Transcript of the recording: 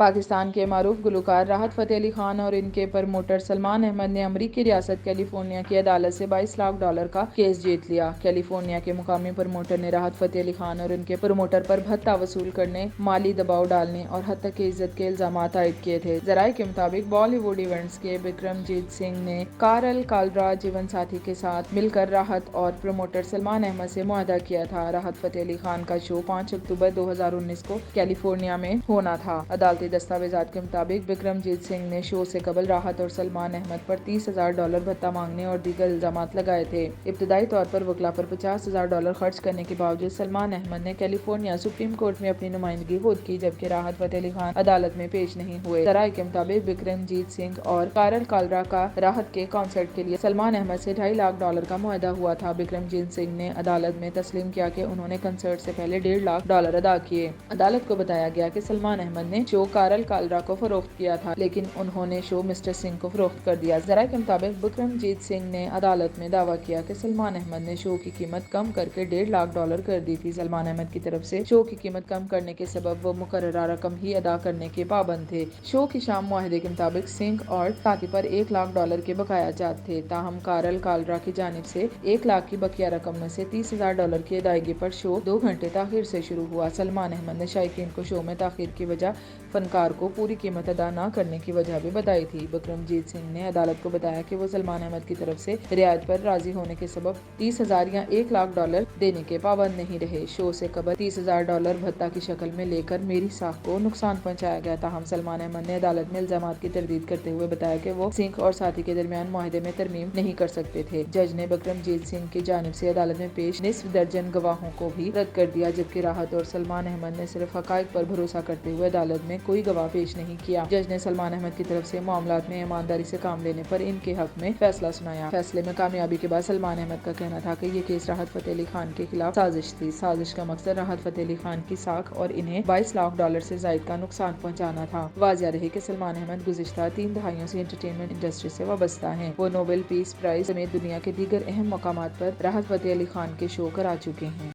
پاکستان کے معروف گلوکار راحت فتح علی خان اور ان کے پروموٹر سلمان احمد نے امریکی ریاست کیلیفورنیا کی عدالت سے $22 لاکھ کا کیس جیت لیا۔ کیلیفورنیا کے مقامی پروموٹر نے راحت فتح علی خان اور ان کے پروموٹر پر بھتہ وصول کرنے، مالی دباؤ ڈالنے اور حتیٰ کہ عزت کے الزامات عائد کیے تھے۔ ذرائع کے مطابق بالی ووڈ ایونٹس کے بکرم جیت سنگھ نے کارل کالرا جیون ساتھی کے ساتھ مل کر راحت اور پروموٹر سلمان احمد سے معاہدہ کیا تھا۔ راحت فتح علی خان کا شو 5 اکتوبر 2019 کو کیلیفورنیا میں ہونا تھا۔ عدالتی دستاویزات کے مطابق بکرم جیت سنگھ نے شو سے قبل راحت اور سلمان احمد پر $30,000 بھتہ مانگنے اور دیگر الزامات لگائے تھے۔ ابتدائی طور پر وکلاء پر $50,000 خرچ کرنے کے باوجود سلمان احمد نے کیلیفورنیا سپریم کورٹ میں اپنی نمائندگی خود کی، جبکہ راحت فتح علی خان عدالت میں پیش نہیں ہوئے۔ ذرائع کے مطابق بکرم جیت سنگھ اور کارل کالرا کا راحت کے کنسرٹ کے لیے سلمان احمد سے $2.5 لاکھ کا معاہدہ ہوا تھا۔ بکرم جیت سنگھ نے عدالت میں تسلیم کیا کہ انہوں نے کنسرٹ سے پہلے $1.5 لاکھ ادا کیے۔ عدالت کو بتایا گیا کہ سلمان احمد نے شو کارل کالرا کو فروخت کیا تھا، لیکن انہوں نے شو مسٹر سنگھ کو فروخت کر دیا۔ ذرائع کے مطابق بکرم جیت سنگھ نے عدالت میں دعویٰ کیا کہ سلمان احمد نے شو کی قیمت کم کر کے $1.5 لاکھ کر دی تھی۔ سلمان احمد کی طرف سے شو کی قیمت کم کرنے کے سبب وہ مقررہ رقم ہی ادا کرنے کے پابند تھے۔ شو کی شام معاہدے کے مطابق سنگھ اور ساتھی پر $1 لاکھ کے بقایا جات تھے، تاہم کارل کالرا کی جانب سے $1 لاکھ کی بقیہ رقم میں سے $30,000 کی ادائیگی پر شو 2 گھنٹے تاخیر سے شروع ہوا۔ سلمان احمد نے شائقین کو شو میں تاخیر کی وجہ فنکار کو پوری قیمت ادا نہ کرنے کی وجہ بھی بتائی تھی۔ بکرم جیت سنگھ نے عدالت کو بتایا کہ وہ سلمان احمد کی طرف سے رعایت پر راضی ہونے کے سبب $30,000 یا $1 لاکھ دینے کے پابند نہیں رہے۔ شو سے قبل $30,000 بھتہ کی شکل میں لے کر میری ساکھ کو نقصان پہنچایا گیا، تاہم سلمان احمد نے عدالت میں الزامات کی تردید کرتے ہوئے بتایا کہ وہ سنگھ اور ساتھی کے درمیان معاہدے میں ترمیم نہیں کر سکتے تھے۔ جج نے بکرم جیت سنگھ کی جانب سے عدالت میں پیش نصف درجن گواہوں کو بھی رد کر دیا، جبکہ راحت اور سلمان احمد نے صرف حقائق پر بھروسہ کرتے ہوئے عدالت میں کوئی گواہ پیش نہیں کیا۔ جج نے سلمان احمد کی طرف سے معاملات میں ایمانداری سے کام لینے پر ان کے حق میں فیصلہ سنایا۔ فیصلے میں کامیابی کے بعد سلمان احمد کا کہنا تھا کہ یہ کیس راحت فتح علی خان کے خلاف سازش تھی۔ سازش کا مقصد راحت فتح علی خان کی ساکھ اور انہیں $22 لاکھ سے زائد کا نقصان پہنچانا تھا۔ واضح رہے کہ سلمان احمد گزشتہ 3 دہائیوں سے انٹرٹینمنٹ انڈسٹری سے وابستہ ہیں۔ وہ نوبل پیس پرائز سمیت دنیا کے دیگر اہم مقامات پر راحت فتح علی خان کے شو کرا چکے ہیں۔